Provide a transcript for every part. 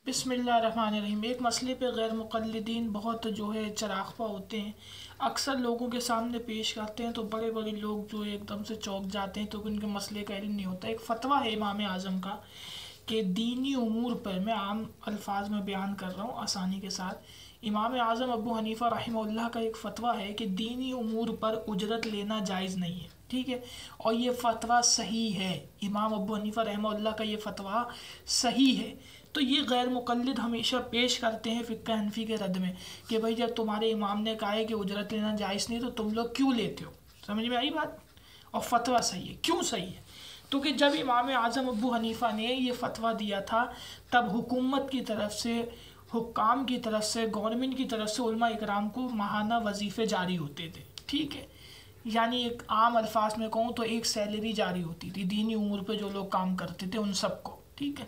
बिस्मिल्लाहिर्रहमानिर्रहीम। एक मसले पे गैर मुक़ल्लिदीन बहुत जो है चराग़पा होते हैं। अक्सर लोगों के सामने पेश करते हैं तो बड़े बड़े लोग जो है एकदम से चौंक जाते हैं, तो उनके मसले का इल्म नहीं होता। एक फ़तवा है इमाम आज़म का कि दीनी उमूर पर, मैं आम अल्फाज में बयान कर रहा हूँ आसानी के साथ, इमाम आज़म अबू हनीफ़ा रहमहुल्लाह का एक फ़तवा है कि दीनी उमूर पर उजरत लेना जायज़ नहीं है। ठीक है, और ये फ़तवा सही है। इमाम अबू हनीफ़ा रहमहुल्लाह का ये फ़तवा सही है। तो ये गैर मुक़ल्लिद हमेशा पेश करते हैं फ़िक़्ह हनफ़ी के रद्द में कि भाई जब तुम्हारे इमाम ने कहा है कि उजरत लेना जायज़ नहीं तो तुम लोग क्यों लेते हो। समझ में आई बात। और फ़तवा सही है। क्यों सही है? तो कि जब इमाम आज़म अबू हनीफ़ा ने ये फ़तवा दिया था तब हुकूमत की तरफ से, हुक्काम की तरफ से, गवर्नमेंट की तरफ से उलमा इकराम को माहाना वजीफ़े जारी होते थे। ठीक है, यानी एक आम अल्फाज में कहूँ तो एक सैलरी जारी होती थी दीनी उमूर पे जो लोग काम करते थे उन सबको। ठीक है,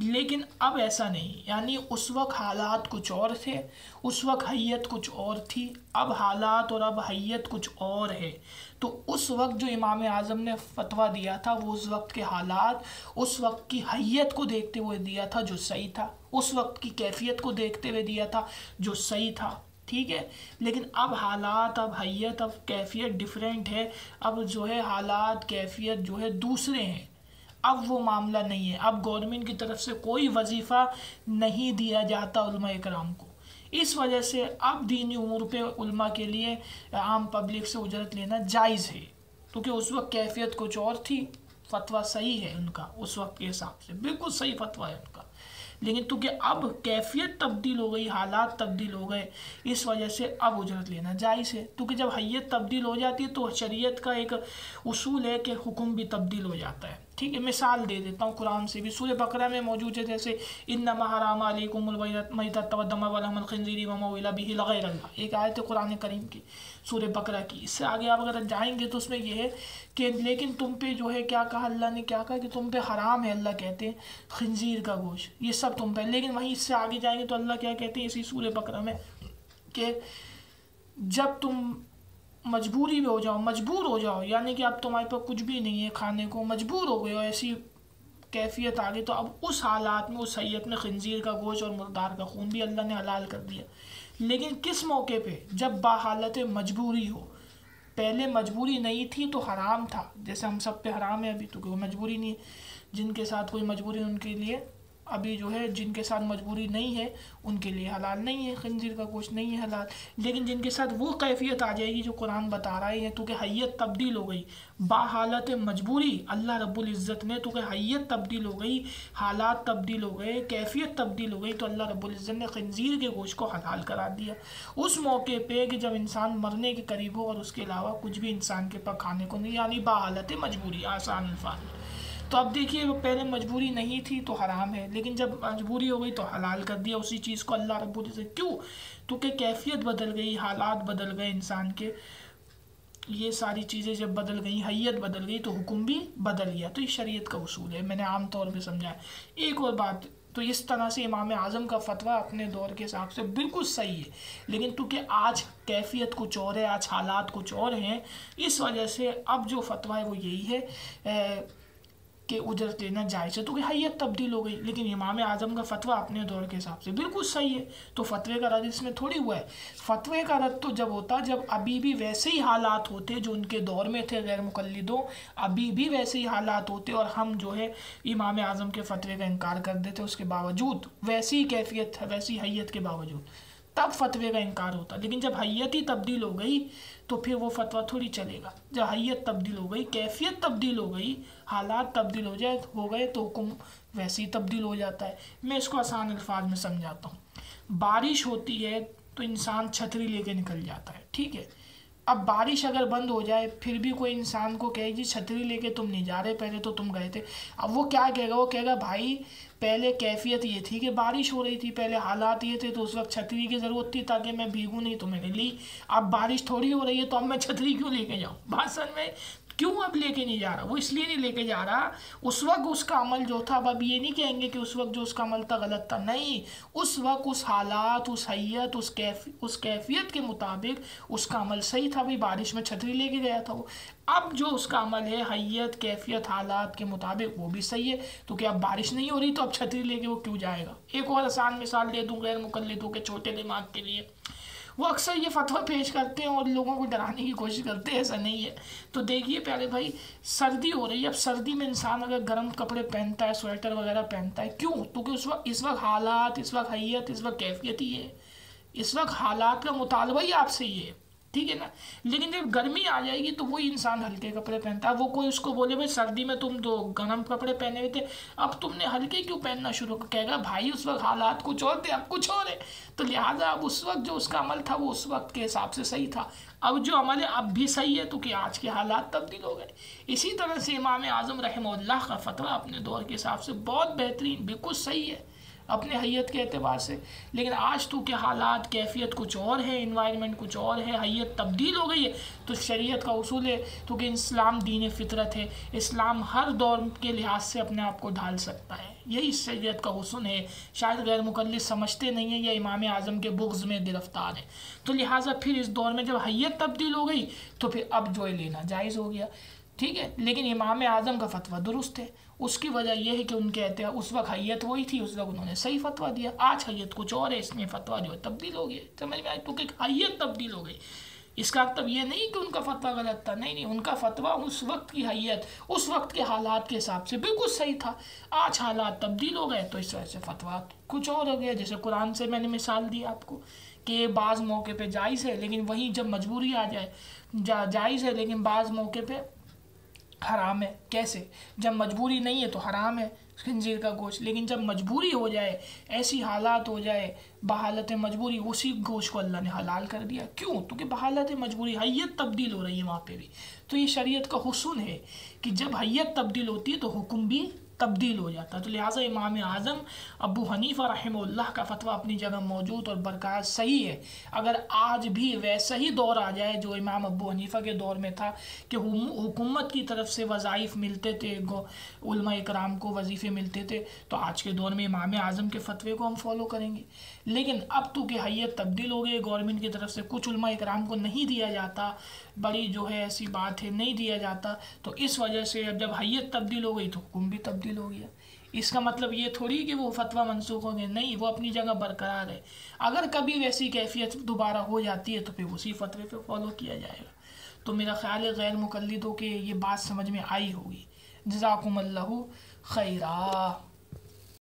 लेकिन अब ऐसा नहीं। यानी उस वक्त हालात कुछ और थे, उस वक्त हैयत कुछ और थी। अब हालात और अब हैयत कुछ और है। तो उस वक्त जो इमाम आज़म ने फ़तवा दिया था वो उस वक्त के हालात, उस वक्त की हैयत को देखते हुए दिया था जो सही था, उस वक्त की कैफियत को देखते हुए दिया था जो सही था। ठीक है, लेकिन अब हालात, अब हैयत, अब कैफियत डिफरेंट है। अब जो है हालात, कैफियत जो है दूसरे हैं। अब वो मामला नहीं है। अब गवर्नमेंट की तरफ से कोई वजीफ़ा नहीं दिया जाता उलमा इकराम को। इस वजह से अब दीनी उमूर पे उलमा के लिए आम पब्लिक से उजरत लेना जायज़ है, क्योंकि उस वक्त कैफियत कुछ और थी। फ़तवा सही है उनका, उस वक्त के हिसाब से बिल्कुल सही फ़तवा है उनका। लेकिन क्योंकि अब कैफियत तब्दील हो गई, हालात तब्दील हो गए, इस वजह से अब उजरत लेना जायज़ है। क्योंकि जब हैयत तब्दील हो जाती है तो शरीयत का एक उसूल है कि हुक्म भी तब्दील हो जाता है। ठीक है, मिसाल दे देता हूँ कुरान से भी। सूरह बकरा में मौजूद है, जैसे इन्नमा हर्रम अलैकुमुल मैतत वद्दम वलहमुल खिंज़ीर वमा उहिल्ला बिही लिग़ैरिल्लाह, एक आयत है कुरान करीम की सूरह बकरा की। इससे आगे आप अगर जाएंगे तो उसमें यह है कि लेकिन तुम पे जो है क्या कहा, अल्लाह ने क्या कहा कि तुम पे हराम है, अल्लाह कहते हैं खिंजीर का गोश्त, ये सब तुम पे। लेकिन वहीं इससे आगे जाएंगे तो अल्लाह क्या कहते हैं इसी सूरह बकरा में कि जब तुम मजबूरी में हो जाओ, मजबूर हो जाओ, यानी कि अब तुम्हारे पास कुछ भी नहीं है खाने को, मजबूर हो गए हो, ऐसी कैफियत आ गई, तो अब उस हालात में, उस हैयत में खिंजीर का गोश्त और मुर्दार का खून भी अल्लाह ने हलाल कर दिया। लेकिन किस मौके पे? जब बाहालत मजबूरी हो। पहले मजबूरी नहीं थी तो हराम था, जैसे हम सब पे हराम है अभी, तो कोई मजबूरी नहीं है। जिनके साथ कोई मजबूरी उनके लिए अभी जो है, जिनके साथ मजबूरी नहीं है उनके लिए हलाल नहीं है, खंजीर का गोश्त नहीं है हलाल। लेकिन जिनके साथ वो कैफियत आ जाएगी जो कुरान बता रहा है, तो कि हैयत तब्दील हो गई बाहालत मजबूरी, अल्लाह रब्बुल इज़्ज़त ने तो कि हैयत तब्दील हो गई, हालात तब्दील हो गए, कैफियत तब्दील हो गई, तो अल्लाह रब्बुल इज़्ज़त ने खंजीर के गोश्त को हलाल करा दिया। उस मौके पे कि जब इंसान मरने के करीब हो और उसके अलावा कुछ भी इंसान के पास खाने को नहीं, यानी बाहालत मजबूरी, आसान अल्फाज। तो अब देखिए, वो पहले मजबूरी नहीं थी तो हराम है, लेकिन जब मजबूरी हो गई तो हलाल कर दिया उसी चीज़ को अल्लाह रब्बुल इज़्ज़त। क्यों? तो कि कैफियत बदल गई, हालात बदल गए इंसान के, ये सारी चीज़ें जब बदल गई, हैयत बदल गई, तो हुक्म भी बदल गया। तो ये शरीयत का उसूल है, मैंने आम तौर पे समझा है। एक और बात, तो इस तरह से इमाम आज़म का फ़तवा अपने दौर के हिसाब से बिल्कुल सही है, लेकिन क्योंकि आज कैफियत कुछ और है, आज हालात कुछ और हैं, इस वजह से अब जो फ़तवा है वो यही है कि उजरत लेना जायज़ है। तो कि हैयत तब्दील हो गई, लेकिन इमाम आज़म का फ़तवा अपने दौर के हिसाब से बिल्कुल सही है। तो फ़तवे का रद्द इसमें थोड़ी हुआ है। फ़तवे का रद्द तो जब होता जब अभी भी वैसे ही हालात होते जो उनके दौर में थे गैर मुक़ल्लिदों, अभी भी वैसे ही हालात होते और हम जो है इमाम आज़म के फ़तवे का इनकार कर देते, उसके बावजूद वैसी ही कैफियत, वैसी हैयत के बावजूद, तब फ़तवे का इनकार होता। लेकिन जब हैयत ही तब्दील हो गई तो फिर वो फ़तवा थोड़ी चलेगा। जब हैयत तब्दील हो गई, कैफियत तब्दील हो गई, हालात तब्दील हो गए तो हुक्म वैसे ही तब्दील हो जाता है। मैं इसको आसान अल्फाज में समझाता हूँ। बारिश होती है तो इंसान छतरी लेके निकल जाता है। ठीक है, अब बारिश अगर बंद हो जाए फिर भी कोई इंसान को कहे जी छतरी लेके तुम नहीं जा रहे, पहले तो तुम गए थे। अब वो क्या कहेगा? वो कहेगा भाई पहले कैफियत ये थी कि बारिश हो रही थी, पहले हालात ये थे तो उस वक्त छतरी की ज़रूरत थी ताकि मैं भीगूँ नहीं, तो मैंने ली। अब बारिश थोड़ी हो रही है तो अब मैं छतरी क्यों लेके जाऊँ? बात समझ में? کیوں اب لے کے نہیں جا رہا؟ وہ اس لیے نہیں لے کے جا رہا، اس وقت اس کا عمل جو تھا، اب یہ نہیں کہیں گے کہ اس وقت جو اس کا عمل تھا غلط تھا، نہیں، اس وقت اس حالات، اس حیت، اس کیفیت کے مطابق اس کا عمل صحیح تھا، بھائی بارش میں چھتری لے کے گیا تھا وہ۔ اب جو اس کا عمل ہے حیت، کیفیت، حالات کے مطابق وہ بھی صحیح ہے، تو کہ اب بارش نہیں ہو رہی تو اب چھتری لے کے وہ کیوں جائے گا؟ ایک اور آسان مثال دے دوں غیر مقلدوں کے چھوٹے دماغ کے لیے، وہ اکثر یہ فتویٰ پیش کرتے ہیں اور لوگوں کو ڈرانے کی کوشش کرتے ہیں، ایسا نہیں ہے۔ تو دیکھیے پیارے بھائی، سردی ہو رہی ہے، اب سردی میں انسان اگر گرم کپڑے پہنتا ہے، سویٹر وغیرہ پہنتا ہے، کیوں؟ تو کہ اس وقت حالات، اس وقت حیت، اس وقت کیفیت ہی ہے، اس وقت حالات کا مطالبہ ہی آپ سے ہی ہے، ٹھیک ہے نا؟ لیکن جب گرمی آ جائے گی تو وہی انسان ہلکے کپڑے پہنتا ہے۔ وہ کوئی اس کو بولے بھائی سردی میں تم تو گرم کپڑے پہنے ہوئے تھے، اب تم نے ہلکے کیوں پہننا شروع کر، کہے گا بھائی اس وقت حالات کچھ اور تھے، اب کچھ اور ہے، تو لہٰذا اب اس وقت جو اس کا عمل تھا وہ اس وقت کے حساب سے صحیح تھا، اب جو عمل ہے اب بھی صحیح ہے، تو کہ آج کے حالات تبدیل ہو گئے۔ اسی طرح سے امام اعظم رحمہ اللہ کا فتویٰ اپنے دور کے حساب سے بہت بہترین، بالکل صحیح ہے اپنے حیت کے اعتبار سے، لیکن آج تو کہ حالات، کیفیت کچھ اور ہے، انوائرمنٹ کچھ اور ہے، حیت تبدیل ہو گئی ہے، تو شریعت کا اصول ہے تو کہ اسلام دین فطرت ہے، اسلام ہر دور کے لحاظ سے اپنے آپ کو ڈھال سکتا ہے، یہی شریعت کا حسن ہے۔ شاید غیر مقلد سمجھتے نہیں ہیں یا امام اعظم کے بغض میں گرفتار ہیں، تو لہٰذا پھر اس دور میں جب حیت تبدیل ہو گئی تو پھر اب جو لینا جائز ہو گیا، ٹھیک ہے۔ لیکن امام اعظم کا فتویٰ درست ہے، اس کی وجہ یہ ہے کہ ان کہتے ہیں اس وقت حیت وہی تھی، اس وقت انہوں نے صحیح فتویٰ دیا، آج حیت کچھ اور ہے، اس میں فتویٰ جو ہے تبدیل ہو گیا، سمجھ میں آئی؟ تو کہ حیت تبدیل ہو گئی، اس کا مطلب یہ نہیں کہ ان کا فتویٰ غلط تھا، نہیں، ان کا فتویٰ اس وقت کی حیت، اس وقت کے حالات کے حساب سے بالکل صحیح تھا، آج حالات تبدیل ہو گئے تو اس وجہ سے فتویٰ کچھ اور ہو گیا۔ جیسے قرآن سے میں نے مثال دی آپ کو کہ بعض موقع پہ جائز ہے، لیکن وہیں جب مجبوری آ جائے جائز ہے، لیکن بعض موقع پہ حرام ہے۔ کیسے؟ جب مجبوری نہیں ہے تو حرام ہے خنزیر کا گوشت، لیکن جب مجبوری ہو جائے، ایسی حالات ہو جائے بحالت مجبوری، اسی گوشت کو اللہ نے حلال کر دیا، کیوں؟ تو کہ بحالت مجبوری حیت تبدیل ہو رہی ہے وہاں پہ بھی، تو یہ شریعت کا حسن ہے کہ جب حیت تبدیل ہوتی ہے تو حکم بھی تبدیل ہو جاتا ہے۔ تو لہٰذا امام اعظم ابو حنیفہ رحمہ اللہ کا فتویٰ اپنی جگہ موجود اور برقرار صحیح ہے۔ اگر آج بھی ویسا ہی دور آ جائے جو امام ابو حنیفہ کے دور میں تھا کہ حکومت کی طرف سے وظائف ملتے تھے، علماء اکرام کو وظیفے ملتے تھے، تو آج کے دور میں امام اعظم کے فتوے کو ہم فالو کریں گے۔ لیکن اب تو کہ حیت تبدیل ہو گئی، گورنمنٹ کی طرف سے کچھ علماء اکرام کو نہیں دیا جاتا، بڑی جو ہے ایسی بات ہے نہیں دیا جاتا، تو اس وجہ سے اب جب حیت تبدیل ہو گئی تو حکم بھی تبدیل ہو گیا۔ اس کا مطلب یہ تھوڑی کہ وہ فتویٰ منسوخ ہو گئے، نہیں، وہ اپنی جگہ برقرار ہے۔ اگر کبھی ویسی کیفیت دوبارہ ہو جاتی ہے تو پھر اسی فتوے پہ فالو کیا جائے گا۔ تو میرا خیال ہے غیر مقلدوں کے یہ بات سمجھ میں آئی ہوگی۔ جزاکم اللہ خیرہ۔